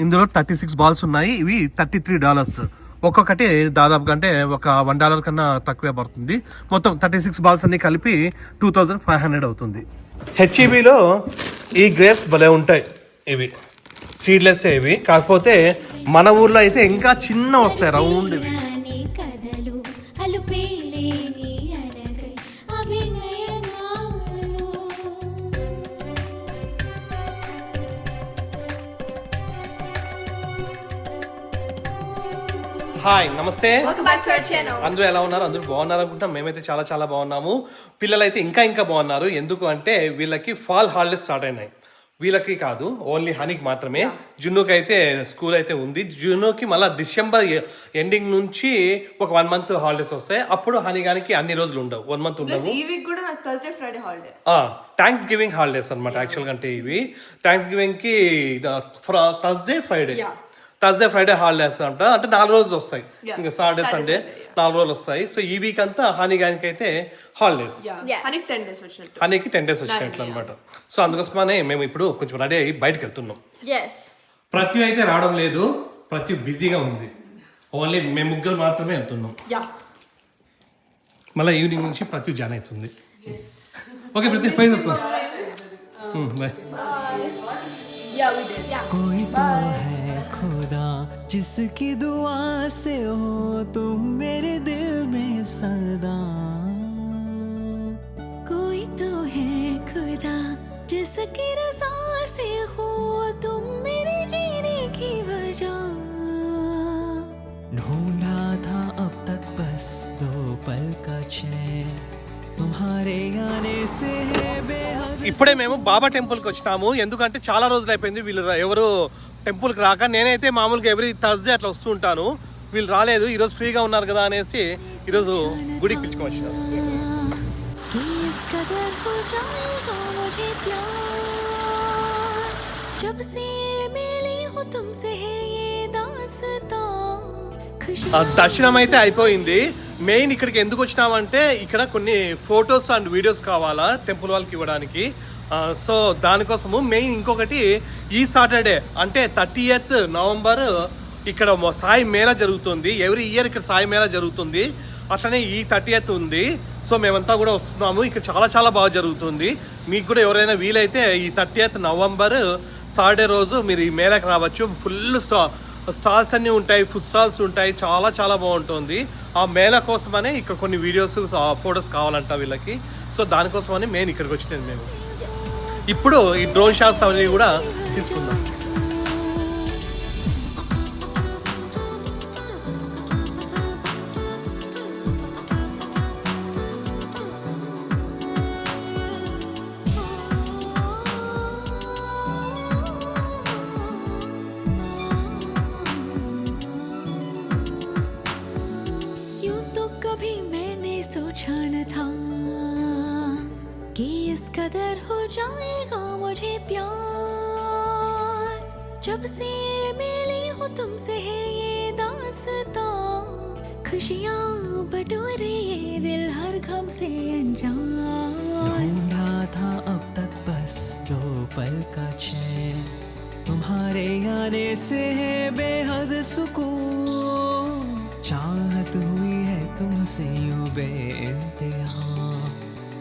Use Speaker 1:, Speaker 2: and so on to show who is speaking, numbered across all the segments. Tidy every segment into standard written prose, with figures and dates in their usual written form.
Speaker 1: ఇందులో 36 బాల్స్ ఉన్నాయి. ఇవి $33. ఒక్కొక్కటి దాదాపుగా అంటే ఒక $1 కన్నా తక్కువే పడుతుంది. మొత్తం 36 బాల్స్ అన్ని కలిపి 2500 అవుతుంది. హెచ్ఈబిలో ఈ గ్రేప్స్ భలే ఉంటాయి. ఇవి సీడ్లెస్ ఇవి, కాకపోతే మన ఊర్లో అయితే ఇంకా చిన్న వస్తాయి రౌండ్ ఇవి. హాయ్, నమస్తే. అందరూ ఎలా ఉన్నారు? అందరూ బాగున్నారు అనుకుంటాం. మేమైతే చాలా చాలా బాగున్నాము. పిల్లలు అయితే ఇంకా బాగున్నారు. ఎందుకు అంటే వీళ్ళకి ఫాల్ హాలిడేస్ స్టార్ట్ అయినాయి. వీళ్ళకి కాదు, ఓన్లీ హనీకి మాత్రమే. జున్నుకి అయితే స్కూల్ అయితే ఉంది. జున్నుకి మళ్ళీ డిసెంబర్ ఎండింగ్ నుంచి ఒక 1 month హాలిడేస్ వస్తాయి. అప్పుడు హనీగానికి అన్ని రోజులు ఉండవు, 1 month ఉండవు. థ్యాంక్స్ గివింగ్ హాలిడేస్ అనమాట యాక్చువల్గా. అంటే ఇవి థ్యాంక్స్ గివింగ్ కి థర్స్డే ఫ్రైడే హాలిడేస్ అంట. అంటే 4 రోజులు వస్తాయి. ఇంకా సాటర్డే సండే 4 రోజులు వస్తాయి. సో ఈ వీక్ అంతా హనీగానికి అయితే హాలిడేస్, హనీకి 10 days వచ్చినట్లు అనమాట. సో అందుకోసమనే మేము ఇప్పుడు కొంచెం రెడీ అయ్యి బయటకు వెళ్తున్నాం. ప్రతి అయితే రావడం లేదు, ప్రతి బిజీగా ఉంది. ఓన్లీ మేము ముగ్గురు మాత్రమే వెళ్తున్నాం. మళ్ళీ ఈవినింగ్ నుంచి ప్రతి జాయిన్ అవుతుంది. ఓకే, ప్రతి ప్రైజ్ వస్తుంది. బాయ్.
Speaker 2: कोई तो है खुदा जिसकी दुआ से हो तुम मेरे दिल में सदा. कोई तो है खुदा जिसकी रज़ा से हो तुम मेरे जीने की वजह. ढूंढा था अब तक बस 2 पल का चैन तुम्हारे आने से है बेहद.
Speaker 1: ఇప్పుడే మేము బాబా టెంపుల్కి వచ్చినాము. ఎందుకంటే చాలా రోజులు అయిపోయింది వీళ్ళు ఎవరు టెంపుల్కి రాక. నేనైతే మామూలుగా ఎవ్రీ థర్స్డే అట్లా వస్తూ ఉంటాను. వీళ్ళు రాలేదు, ఈరోజు ఫ్రీగా ఉన్నారు కదా అనేసి ఈరోజు గుడికి పిలుచుకొని వచ్చినాను. దర్శనం అయితే అయిపోయింది. మెయిన్ ఇక్కడికి ఎందుకు వచ్చినామంటే ఇక్కడ కొన్ని ఫొటోస్ అండ్ వీడియోస్ కావాలా టెంపుల్ వాళ్ళకి ఇవ్వడానికి. సో దానికోసము మెయిన్. ఇంకొకటి ఈ సాటర్డే అంటే 30th November ఇక్కడ సాయి మేళా జరుగుతుంది. ఎవ్రీ ఇయర్ ఇక్కడ సాయి మేళా జరుగుతుంది. అట్లనే ఈ 30th ఉంది. సో మేమంతా కూడా వస్తున్నాము. ఇక్కడ చాలా చాలా బాగా జరుగుతుంది. మీకు కూడా ఎవరైనా వీలైతే ఈ 30th November సాటర్డే రోజు మీరు ఈ మేళాకి రావచ్చు. ఫుల్ స్టాల్స్ అన్నీ ఉంటాయి, ఫుడ్ స్టాల్స్ ఉంటాయి. చాలా చాలా బాగుంటుంది. ఆ మేళా కోసమనే ఇక్కడ కొన్ని వీడియోస్ ఫొటోస్ కావాలంట వీళ్ళకి. సో దానికోసమని మెయిన్ ఇక్కడికి వచ్చినాను మేము. ఇప్పుడు ఈ డ్రోన్ షాట్స్ అవన్నీ కూడా తీసుకుందాం.
Speaker 2: सोचा न था कि इस कदर हो जाएगा मुझे प्यार. जब से मिली हूँ तुमसे है ये दास्तां. खुशियाँ बटोरे ये दिल हर गम से अनजान. ढूंढा था अब तक बस 2 पल का चैन तुम्हारे आने से है बेहद सुकून. चाहत हुई है तुमसे यूं बेइंतहा.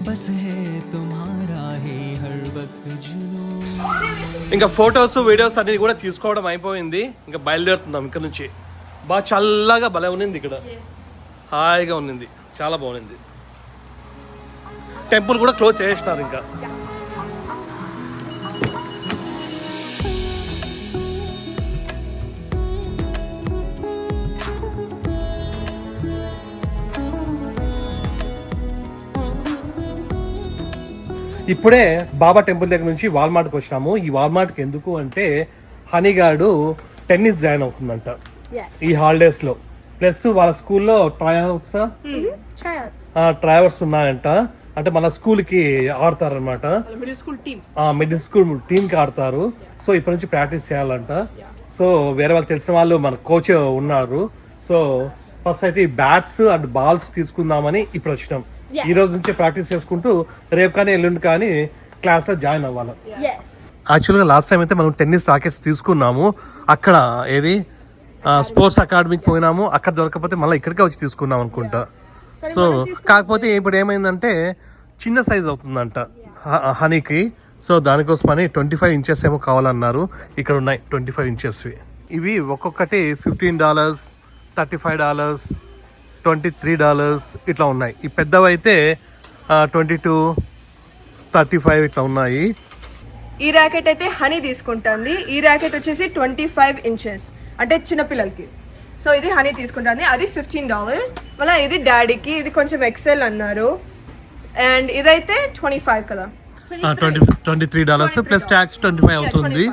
Speaker 2: बस है तुम्हारा ही हर वक्त जुनून.
Speaker 1: ఇంకా ఫొటోస్ వీడియోస్ అనేది కూడా తీసుకోవడం అయిపోయింది. ఇంకా బయలుదేరుతున్నాం ఇక్కడ నుంచి. బాగా చల్లగా భలే ఉన్నింది ఇక్కడ, హాయిగా ఉన్నింది, చాలా బాగుంది. టెంపుల్ కూడా క్లోజ్ చేసినారు ఇంకా. ఇప్పుడే బాబా టెంపుల్ దగ్గర నుంచి వాల్మార్ట్కి వచ్చినాము. ఈ వాల్మార్ట్కి ఎందుకు అంటే హనీగాడు టెన్నిస్ జాయిన్ అవుతుందంట ఈ హాలిడేస్లో. ప్లస్ వాళ్ళ స్కూల్లో ట్రయల్స్ ఉన్నాయంట. అంటే మన స్కూల్కి ఆడతారనమాట, మిడిల్ స్కూల్ టీమ్కి ఆడతారు. సో ఇప్పటి నుంచి ప్రాక్టీస్ చేయాలంట. సో వేరే వాళ్ళు తెలిసిన వాళ్ళు మన కోచ్ ఉన్నారు. సో ఫస్ట్ అయితే ఈ బ్యాట్స్ అండ్ బాల్స్ తీసుకుందామని ఇప్పుడు వచ్చినాం. ఈ రోజు నుంచి ప్రాక్టీస్ చేసుకుంటూ రేపు కానీ ఎల్లుండి కానీ క్లాస్ లో జాయిన్ అవ్వాలి. యాక్చువల్గా లాస్ట్ టైం అయితే మనం టెన్నిస్ రాకెట్స్ తీసుకున్నాము అక్కడ ఏది స్పోర్ట్స్ అకాడమీకి పోయినాము, అక్కడ దొరకకపోతే మళ్ళీ ఇక్కడికే వచ్చి తీసుకున్నాం అనుకుంటా. సో కాకపోతే ఇప్పుడు ఏమైందంటే చిన్న సైజ్ అవుతుందంట హనీకి. సో దానికోసమని 25 ఇంచెస్ ఏమో కావాలన్నారు. ఇక్కడ ఉన్నాయి 25 ఇంచెస్వి. ఇవి ఒక్కొక్కటి $15, $35, $23 ఇట్లా ఉన్నాయి. ఈ పెద్దవి అయితే 22, 35 ఇట్లా ఉన్నాయి.
Speaker 3: ఈ ర్యాకెట్ అయితే హనీ తీసుకుంటుంది. ఈ ర్యాకెట్ వచ్చేసి 25 ఇంచెస్ అంటే చిన్నపిల్లలకి. సో ఇది హనీ తీసుకుంటుంది, అది $15. మళ్ళీ ఇది డాడీకి, ఇది కొంచెం ఎక్సెల్ అన్నారు. అండ్ ఇదైతే 25 కదా,
Speaker 1: $23 ప్లస్ ట్యాక్స్ 25 అవుతుంది.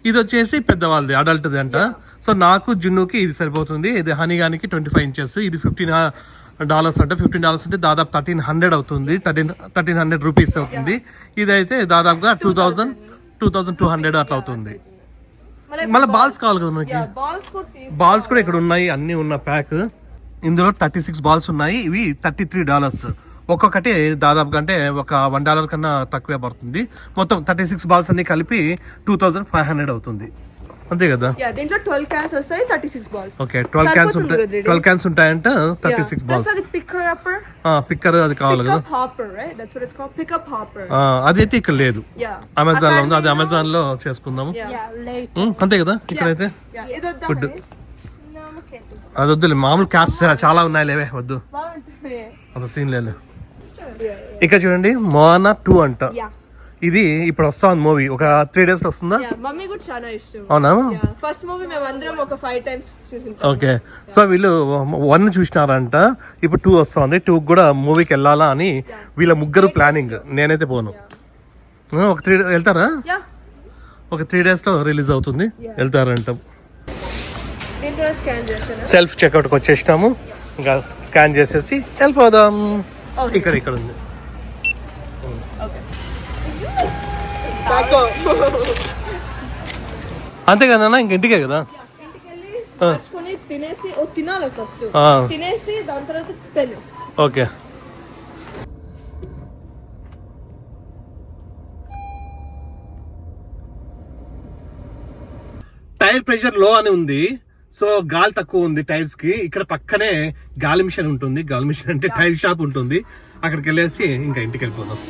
Speaker 1: ఇది వచ్చేసి పెద్దవాళ్ళది అడల్ట్ది అంట. సో నాకు జున్నుకి ఇది సరిపోతుంది. ఇది హనీ గానికి 25 ఇంచెస్. ఇది $15 అంటే $15 అంటే దాదాపు 1300 అవుతుంది, 1300 రూపీస్ అవుతుంది. ఇదైతే దాదాపుగా 2200 అట్లా అవుతుంది. మళ్ళీ బాల్స్ కావాలి కదా మనకి. బాల్స్ కూడా ఇక్కడ ఉన్నాయి, అన్ని ఉన్న ప్యాక్. ఇందులో 36 బాల్స్ ఉన్నాయి. ఇవి $33. ఒక్కొక్కటి దాదాపుగా అంటే ఒక $1 కన్నా తక్కువే పడుతుంది. మొత్తం 36 బాల్స్ అన్ని కలిపి 2500 అవుతుంది, అంతే కదా.
Speaker 3: దీంట్లో 12 క్యాన్స్ వస్తాయి, 36 బాల్స్.
Speaker 1: ఓకే 12 క్యాన్స్ ఉంటాయంట, 36 బాల్స్. పిక్కర్ అది కావాలి కదా. అదైతే ఇక్కడ లేదు, అమెజాన్ లో ఉంది. అది అమెజాన్ లో చేసుకుందాము, అంతే కదా. ఇక్కడైతే ఫుడ్ అది వద్దులే, మామూలు క్యాప్స్ చాలా ఉన్నాయి, లేవే వద్దు, అంత సీన్ లేదు. ఇక్కడ చూడండి మోనా 2 అంట. ఇది ఇప్పుడు వస్తా ఉంది మూవీ, ఒక 3 days లో వస్తుందా?
Speaker 3: మమ్మీ కూడా చాలా ఇష్టం.
Speaker 1: అవునా?
Speaker 3: ఫస్ట్ మూవీ మేము అందరం ఒక 5 times చూసాం.
Speaker 1: ఓకే, సో వీళ్ళు 1 చూసినారంట, ఇప్పుడు 2 వస్తుంది. 2 కూడా మూవీకి వెళ్ళాలా అని వీళ్ళ ముగ్గురు ప్లానింగ్. నేనైతే పోను. ఒక 3 వెళ్తారా? ఒక 3 days లో రిలీజ్ అవుతుంది, వెళ్తారంట. సెల్ఫ్ చెక్అవుట్కి వచ్చేసినాము, ఇంకా స్కాన్ చేసేసి వెళ్ళిపోదాం. ఇక్కడ ఉంది. అంతే కదా, ఇంక ఇంటికే కదా. ఓకే, టైర్ ప్రెషర్ లో అని ఉంది. సో గాలి తక్కువ ఉంది టైర్స్ కి. ఇక్కడ పక్కనే గాలి మిషన్ ఉంటుంది. గాలి మిషన్ అంటే టైర్ షాప్ ఉంటుంది. అక్కడికి వెళ్ళేసి ఇంకా ఇంటికి వెళ్ళిపోదాం.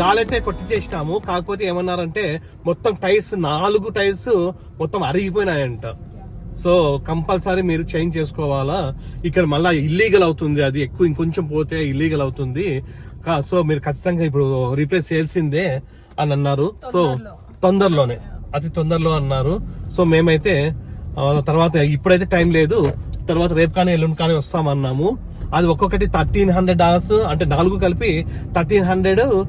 Speaker 1: గాలైతే కొట్టించేసినాము. కాకపోతే ఏమన్నారంటే మొత్తం టైర్స్ 4 టైర్స్ మొత్తం అరిగిపోయినాయంట. సో కంపల్సరీ మీరు చేంజ్ చేసుకోవాలా. ఇక్కడ మళ్ళీ ఇల్లీగల్ అవుతుంది, అది ఎక్కువ ఇంకొంచెం పోతే ఇల్లీగల్ అవుతుంది. సో మీరు ఖచ్చితంగా ఇప్పుడు రిపేర్ చేయాల్సిందే అని అన్నారు. సో తొందరలోనే, అతి తొందరలో అన్నారు. సో మేమైతే తర్వాత ఇప్పుడైతే టైం లేదు, తర్వాత రేపు కానీ ఎల్లుండి కానీ వస్తామన్నాము. అది ఒక్కొక్కటి $1300 అంటే 4 కలిపి 1300.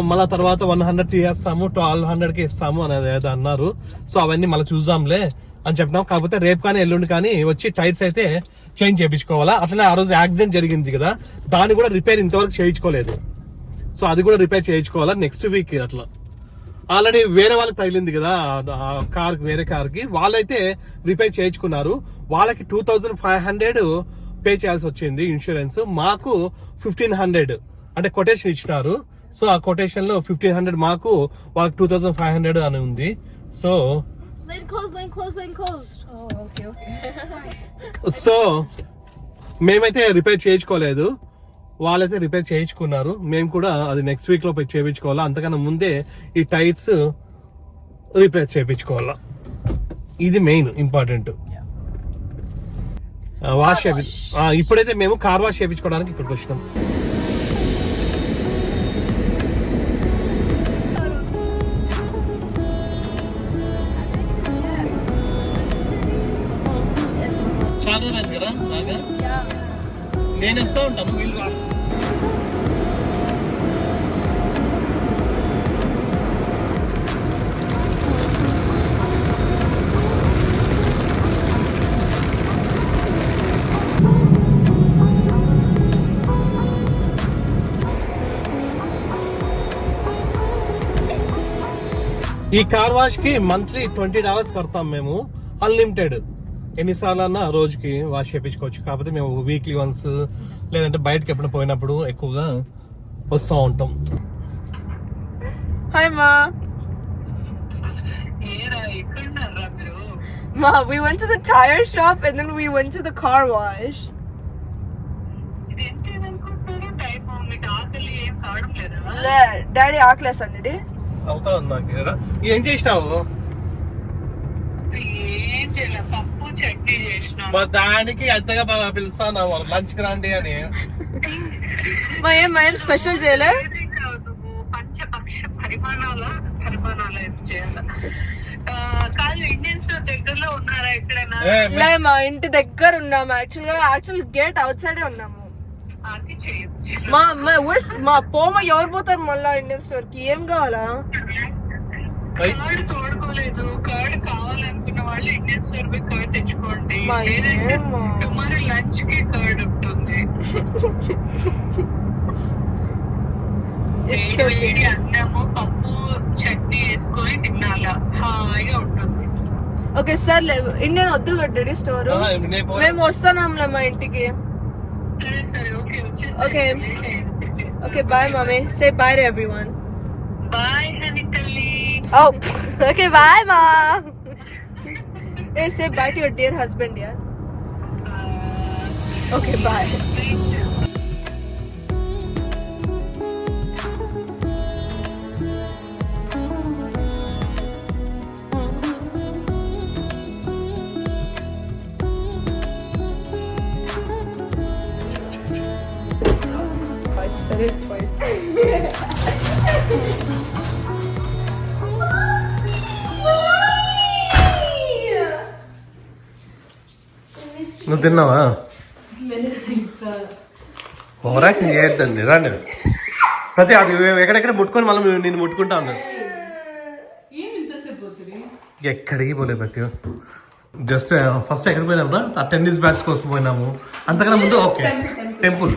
Speaker 1: మళ్ళీ తర్వాత 100 తీసేస్తాము, 1200కి ఇస్తాము అనేది ఏదో అన్నారు. సో అవన్నీ మళ్ళీ చూద్దాంలే అని చెప్పినాం. కాకపోతే రేపు కానీ ఎల్లుండి కానీ వచ్చి టైర్స్ అయితే చేంజ్ చేయించుకోవాలా. అట్లనే ఆ రోజు యాక్సిడెంట్ జరిగింది కదా, దాన్ని కూడా రిపేర్ ఇంతవరకు చేయించుకోలేదు. సో అది కూడా రిపేర్ చేయించుకోవాలా నెక్స్ట్ వీక్. అట్లా ఆల్రెడీ వేరే వాళ్ళకి తగిలింది కదా కార్, వేరే కార్కి. వాళ్ళైతే రిపేర్ చేయించుకున్నారు. వాళ్ళకి 2500 పే చేయాల్సి వచ్చింది ఇన్సూరెన్స్. మాకు 1500 అంటే కొటేషన్ ఇచ్చినారు. సో ఆ కొటేషన్ లో 1500 మాకు, వాళ్ళకి 2500 అని ఉంది. సో సో మేమైతే రిపేర్ చేయించుకోలేదు, వాళ్ళైతే రిపేర్ చేయించుకున్నారు. మేము కూడా అది నెక్స్ట్ వీక్ లో చేయించుకోవాలా. అంతకన్నా ముందే ఈ టైర్స్ రిపేర్ చేయించుకోవాలా. ఇది మెయిన్ ఇంపార్టెంట్. వాష్ ఇప్పుడైతే మేము కార్ వాష్ చేయించుకోవడానికి ఇక్కడికి వచ్చినాం. చాలా రైతు కదా బాగా. నేను వస్తూ ఉంటాను, వీళ్ళు ఈ కార్ వాష్ కి మంత్లీ $20 కడతాం మేము, అన్లిమిటెడ్. ఎన్నిసార్లు అన్నా రోజుకి వాష్ చేయించుకోవచ్చు. కాకపోతే మేము వీక్లీ వన్స్ లేదంటే బయటకి ఎప్పుడు పోయినప్పుడు ఎక్కువగా వస్తూ ఉంటాం.
Speaker 3: హాయ్ మా. Ma, we went to the tire shop and then we went to the car wash. Daddy ఆకలేస్ అండి.
Speaker 1: అవుతా ఉంది. ఏం చేసినావు?
Speaker 4: పప్పు చట్నీ చేసిన.
Speaker 1: దానికి అంతగా బాగా పిలుస్తాను లంచ్ కి రండి అని.
Speaker 3: ఏం స్పెషల్ చేయలే?
Speaker 4: పంచపక్ష పరిమాణాలు చేయాలి. కాదు, ఇండియన్స్ దగ్గరలో ఉన్నారా ఎక్కడైనా?
Speaker 3: లే, మా ఇంటి దగ్గర ఉన్నాము. యాక్చువల్ గేట్ అవుట్ సైడే ఉన్నాము.
Speaker 4: అది చేయొచ్చు.
Speaker 3: మా పోమ ఎవరు పోతారు మళ్ళా ఇండియన్ స్టోర్ కి? ఏం కావాలా?
Speaker 4: కార్డ్ తోడుకోలేదు. కార్డ్ కావాలనుకున్న వాళ్ళు ఇండియన్ స్టోర్ పోయి కార్డ్ తెచ్చుకోండి. లేదంటే మరి లంచ్ కి కార్డ్ ఉంటుంది. వేడి అన్నము పప్పు చట్నీ వేసుకొని తినాలా, హాయిగా ఉంటుంది.
Speaker 3: ఓకే సార్, ఇండియన్ వద్దు కట్టండి స్టోర్. మేము వస్తున్నాంలే మా ఇంటికి.
Speaker 4: సరే సరే, ఓకే వచ్చేసి.
Speaker 3: Okay bye mummy. Say bye to everyone.
Speaker 4: Bye honey తల్లి.
Speaker 3: Oh, okay, bye, ma. Hey, say bye to your dear husband, yeah. Okay, bye. I said it twice.
Speaker 1: నువ్వు తిన్నావా? ఓవరాక్షన్ చేయొద్దండి, రండి. ప్రతి అది ఎక్కడెక్కడ ముట్టుకొని మళ్ళీ నేను ముట్టుకుంటా ఉన్నాను. ఎక్కడికి పోలే ప్రతి జస్ట్ ఫస్ట్ ఎక్కడికి పోయినాము? ఆ టెన్నిస్ బ్యాట్స్ కోసం పోయినాము. అంతకన్నా ముందు ఓకే టెంపుల్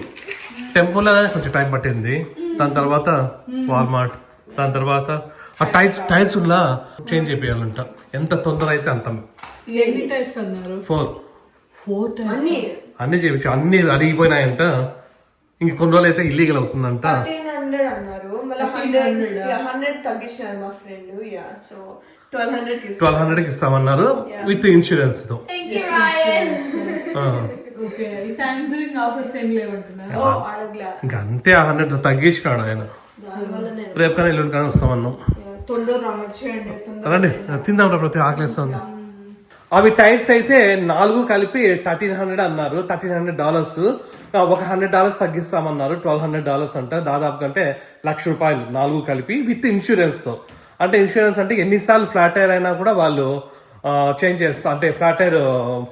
Speaker 1: కొంచెం టైం పట్టింది. దాని తర్వాత వాల్మార్ట్, దాని తర్వాత ఆ టైర్స్ ఉన్నా చేంజ్ చేయాలంట. ఎంత తొందర అయితే అంత. 4 అన్ని చేయించు, అన్ని అరిగిపోయినాయంట. ఇంక కొన్ని రోజులు అయితే ఇల్లీగల్ అవుతుందంట.
Speaker 3: 1300 అన్నారు, మళ్ళీ 100 తగ్గించారు మా ఫ్రెండ్. సో 1200
Speaker 1: ఇస్తామన్నారు విత్ ఇన్సూరెన్స్ తో. ఇంకా అంతే, 100 తగ్గించినాడు ఆయన. రేపు కానీ ఎల్లుండి కానీ వస్తామన్నాం. రండి తిందాం రా, ప్రతి ఆకలిస్తుంది. అవి టైర్స్ అయితే 4 కలిపి 1300 అన్నారు. $1300. ఒక $100 తగ్గిస్తామన్నారు. $1200 అంట. దాదాపు కంటే ₹1,00,000 4 కలిపి విత్ ఇన్సూరెన్స్ తో. అంటే ఇన్సూరెన్స్ అంటే ఎన్నిసార్లు ఫ్లాట్ టైర్ అయినా కూడా వాళ్ళు చేంజ్ చేస్తారు. అంటే ఫ్లాట్ టైర్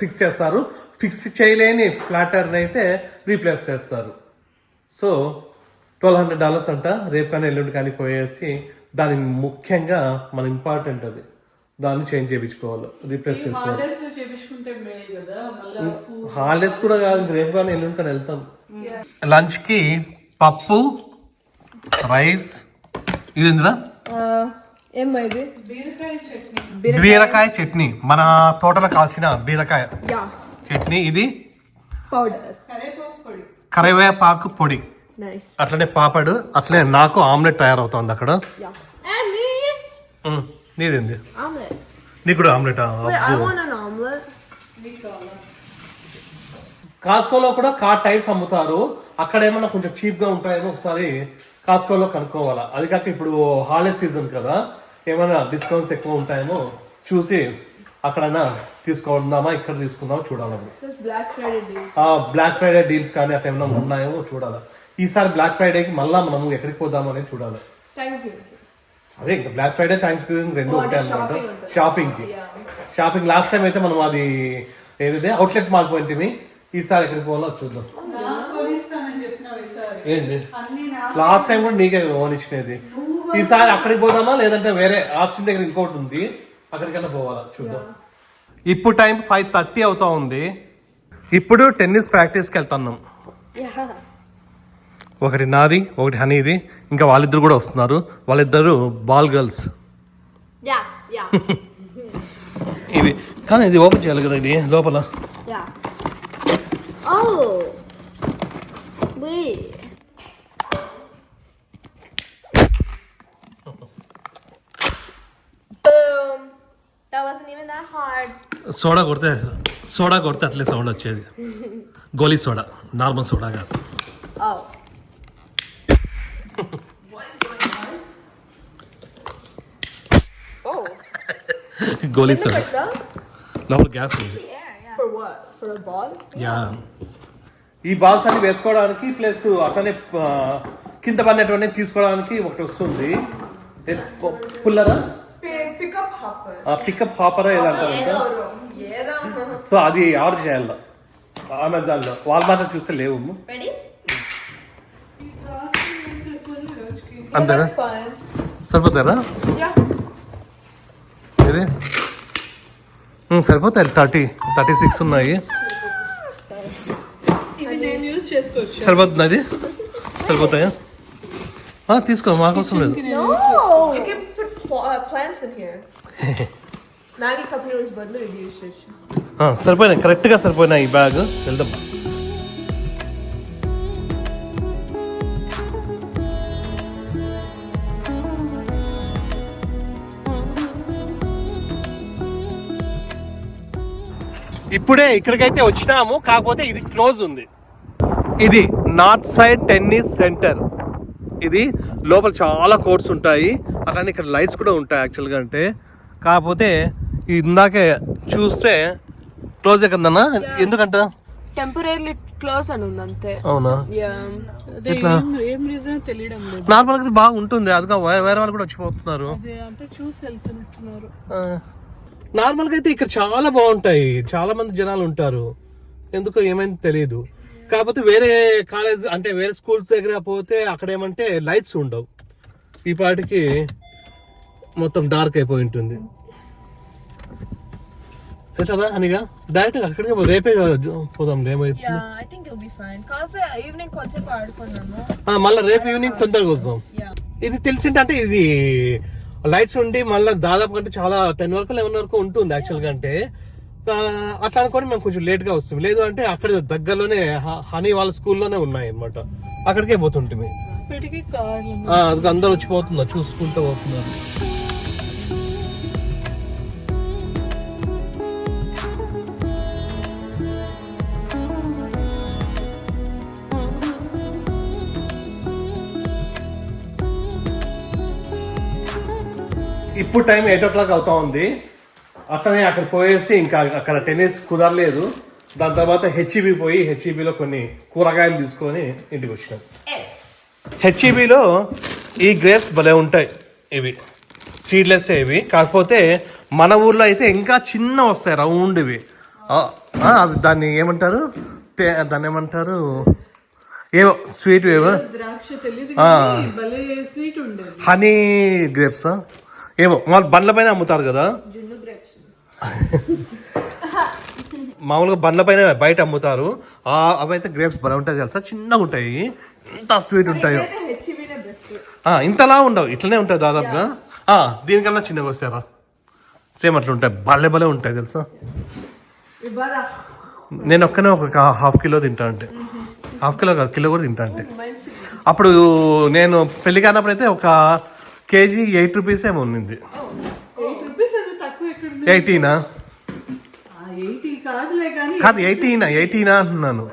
Speaker 1: ఫిక్స్ చేస్తారు. ఫిక్స్ చేయలేని ఫ్లాట్ టైర్ అయితే రీప్లేస్ చేస్తారు. సో $1200 అంట. రేపు కానీ ఎల్లుండి కానీ పోయేసి దాని ముఖ్యంగా మన ఇంపార్టెంట్ అది, దాన్ని చేంజ్ చేయించుకోవాలి, రీప్లేస్ చేసుకోవాలి. హాలిడేస్ కూడా కాదు, రేపు కానీ ఎల్లుండి కానీ వెళ్తాం. లంచ్ కి పప్పు, రైస్. ఇది ఏందిరా?
Speaker 3: ఏమైంది?
Speaker 1: బీరకాయ చట్నీ, మన తోటలో కాల్చిన బీరకాయ చట్నీ. ఇది
Speaker 3: పౌడర్,
Speaker 1: కరివేపాకు పొడి, అట్లనే పాపడు, అట్లనే నాకు ఆమ్లెట్ తయారవుతుంది అక్కడ. నీదేంది? నీకు కూడా ఆమ్లెట్? కాస్కోలో కూడా కార్ టైర్స్ అమ్ముతారు. అక్కడ ఏమన్నా కొంచెం చీప్ గా ఉంటాయేమో, ఒకసారి కాస్కోలో కనుక్కోవాలా. అది కాక ఇప్పుడు హాలిడే సీజన్ కదా, ఏమైనా డిస్కౌంట్స్ ఎక్కువ ఉంటాయేమో చూసి అక్కడైనా తీసుకుందామా, ఇక్కడ తీసుకుందామా చూడాలి. బ్లాక్ ఫ్రైడే డీల్స్ కానీ అట్లా ఏమైనా ఉన్నాయేమో చూడాలి. ఈసారి బ్లాక్ ఫ్రైడేకి మళ్ళా మనము ఎక్కడికి పోదాం అనేది చూడాలి. అదే ఇంకా బ్లాక్ ఫ్రైడే, థ్యాంక్స్ గివింగ్ రెండు ఉంటాయి అనమాట. షాపింగ్ లాస్ట్ టైం అయితే మనం అది ఏదైతే అవుట్లెట్ మాల్ పోయింటిమి. ఈసారి ఎక్కడికి పోవాలో చూద్దాం. ఏంది లాస్ట్ టైం కూడా నీకే ఓనిచ్చినది. ఈసారి అక్కడికి పోదామా లేదంటే వేరే ఆస్టిన్ దగ్గర ఇంకోటి ఉంది, అక్కడికైనా పోవాలా చూద్దాం. ఇప్పుడు టైం 5:30 అవుతా ఉంది. ఇప్పుడు టెన్నిస్ ప్రాక్టీస్కి వెళ్తున్నాం. ఒకటి నాది, ఒకటి హనీది, ఇంకా వాళ్ళిద్దరు కూడా వస్తున్నారు. వాళ్ళిద్దరు బాల్ గర్ల్స్.
Speaker 3: Yeah.
Speaker 1: ఇవి కానీ ఇది ఓపెన్ చేయాలి కదా ఇది లోపల.
Speaker 3: Yeah. Oh. Wait. Boom. That wasn't even that hard.
Speaker 1: Soda కొడితే అట్లే సౌండ్ వచ్చేది. గోలీ సోడా, నార్మల్ సోడా కాదు.
Speaker 3: Oh.
Speaker 1: గోలీ సోడా లోపల గ్యాస్ ఉంది.
Speaker 3: For what? For a ball?
Speaker 1: Yeah, ఈ బాల్స్ అన్ని వేసుకోవడానికి ప్లస్ అట్లనే కింద పడినటువంటి తీసుకోవడానికి ఒకటి వస్తుంది. పుల్లరా
Speaker 3: Pickup hopper.
Speaker 1: పికప్ హాపర్ ఏదంటారు. సో అది ఆర్డర్ చేయాలి అమెజాన్లో. వాల్మార్ట్ చూస్తే లేవు.
Speaker 2: Ready?
Speaker 1: అంతేనా?
Speaker 3: Fun.
Speaker 1: సరిపోతారా
Speaker 3: Yeah.
Speaker 1: ఇది? సరిపోతాయి. 36 ఉన్నాయి.
Speaker 4: ఇవి నేను యూజ్ చేసుకోవచ్చు.
Speaker 1: సరిపోతుంది అది? సరిపోతాయా? తీసుకో, మాకోసం లేదు.
Speaker 3: No. You can put plants in here. Maggie cup noodles బదులు ఇది యూజ్ చేయొచ్చు.
Speaker 1: సరిపోయినాయి, కరెక్ట్గా సరిపోయినాయి. ఈ బ్యాగ్ వెళ్దాం. ఇప్పుడే ఇక్కడికైతే వచ్చినాము, కాకపోతే ఇది క్లోజ్ ఉంది. ఇది నార్త్ సైడ్ టెన్నిస్ సెంటర్. ఇది లోపల చాలా కోర్ట్స్ ఉంటాయి, అట్లానే ఇక్కడ లైట్స్ కూడా ఉంటాయి యాక్చువల్గా. అంటే కాకపోతే ఇందాకే చూస్తే క్లోజ్ కదన్నా. ఎందుకంట
Speaker 3: టెంపరీలీ క్లోజ్ అని ఉంది అంతే.
Speaker 1: అవునా?
Speaker 4: అదే ఏం రీజన్ తెలియడం లేదు.
Speaker 1: నార్మల్గా బాగా ఉంటుంది, అదిగా వేరే వాళ్ళు కూడా వచ్చిపోతున్నారు.
Speaker 4: అంటే చూసి వెళ్తున్నట్టున్నారు.
Speaker 1: నార్మల్గా అయితే ఇక్కడ చాలా బాగుంటాయి, చాలా మంది జనాలు ఉంటారు. ఎందుకో ఏమైంది తెలియదు. కాకపోతే వేరే కాలేజ్ అంటే వేరే స్కూల్స్ దగ్గర పోతే అక్కడ ఏమంటే లైట్స్ ఉండవు. ఈ పాటికి మొత్తం డార్క్ అయిపోయి ఉంటుంది. ఎట్లా అనిగా డైరెక్ట్ అక్కడికి రేపే పోదాం. ఏమైతుంది? మళ్ళీ రేపు ఈవినింగ్ తొందరగా వస్తాం. ఇది తెలిసింటే అంటే ఇది లైట్స్ ఉండి మళ్ళీ దాదాపు కంటే చాలా 10 వరకు 11 వరకు ఉంటుంది యాక్చువల్గా. అంటే అట్లా అనుకోని మేము కొంచెం లేట్గా వస్తాం. లేదు అంటే అక్కడ దగ్గరలోనే హనీ వాళ్ళ స్కూల్లోనే ఉన్నాయి అనమాట, అక్కడికే పోతుంటుంది. అది అందరు వచ్చిపోతున్నారు, చూసుకుంటూ పోతున్నారు. ఇప్పుడు టైం 8 o'clock అవుతా ఉంది. అట్లనే అక్కడ పోయేసి ఇంకా అక్కడ టెన్నిస్ కుదరలేదు. దాని తర్వాత హెచ్ఈబి పోయి హెచ్ఈబిలో కొన్ని కూరగాయలు తీసుకొని ఇంటికి వచ్చినాం. హెచ్ఈబిలో ఈ గ్రేప్స్ భలే ఉంటాయి. ఇవి సీడ్లెస్ ఇవి, కాకపోతే మన ఊర్లో అయితే ఇంకా చిన్న వస్తాయి రౌండ్ ఇవి. అవి దాన్ని ఏమంటారు ఏవో స్వీట్ ఏవో హనీ గ్రేప్స్ ఏమో వాళ్ళు బండ్ల పైన అమ్ముతారు కదా. మామూలుగా బండ్ల పైన బయట అమ్ముతారు. అవైతే గ్రేప్స్ భలే ఉంటాయి తెలుసా, చిన్నగా ఉంటాయి, ఎంత స్వీట్ ఉంటాయో. ఇంతలా ఉండవు, ఇట్లనే ఉంటాయి దాదాపుగా. దీనికన్నా చిన్నగా వస్తారా, సేమ్ అట్లా ఉంటాయి, భలే ఉంటాయి తెలుసా. నేను ఒక్కనే ఒక ½ కిలో తింటా. అంటే ½ కిలో కాదు, కిలో కూడా తింటా. అంటే అప్పుడు నేను పెళ్లి కానప్పుడు అయితే ఒక కేజీ 8 rupees ఏమో ఉన్నింది. 18 కాదు 18 అంటున్నాను.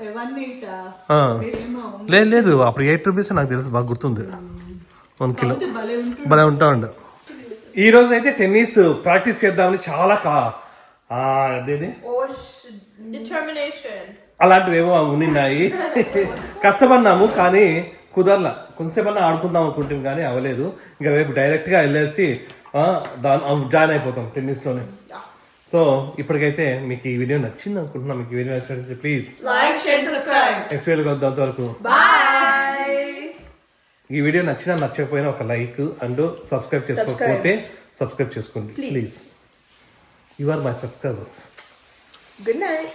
Speaker 1: లేదు అప్పుడు 8 rupees నాకు తెలుసు, బాగా గుర్తుంది. 1 కిలో భలే ఉంటా ఉండ. ఈ రోజు అయితే టెన్నిస్ ప్రాక్టీస్ చేద్దామని చాలా అలాంటివి ఏమో ఉన్నాయి. కష్టపడినాము కానీ కుదరలా. కొంతసేపన్నా ఆడుకుందాం అనుకుంటాం కానీ అవ్వలేదు. ఇంకా రేపు డైరెక్ట్గా వెళ్ళేసి జాయిన్ అయిపోతాం టెన్నిస్లోనే. సో ఇప్పటికైతే మీకు ఈ వీడియో నచ్చింది అనుకుంటున్నాం. మీకు ఈ వీడియో నచ్చినట్లయితే ప్లీజ్ నెక్స్ట్ వీడియోకి వద్దాం వరకు. ఈ వీడియో నచ్చినా నచ్చకపోయినా ఒక లైక్ అండ్ సబ్స్క్రైబ్ చేసుకోకపోతే సబ్స్క్రైబ్ చేసుకోండి please. You are my subscribers.
Speaker 3: Good night.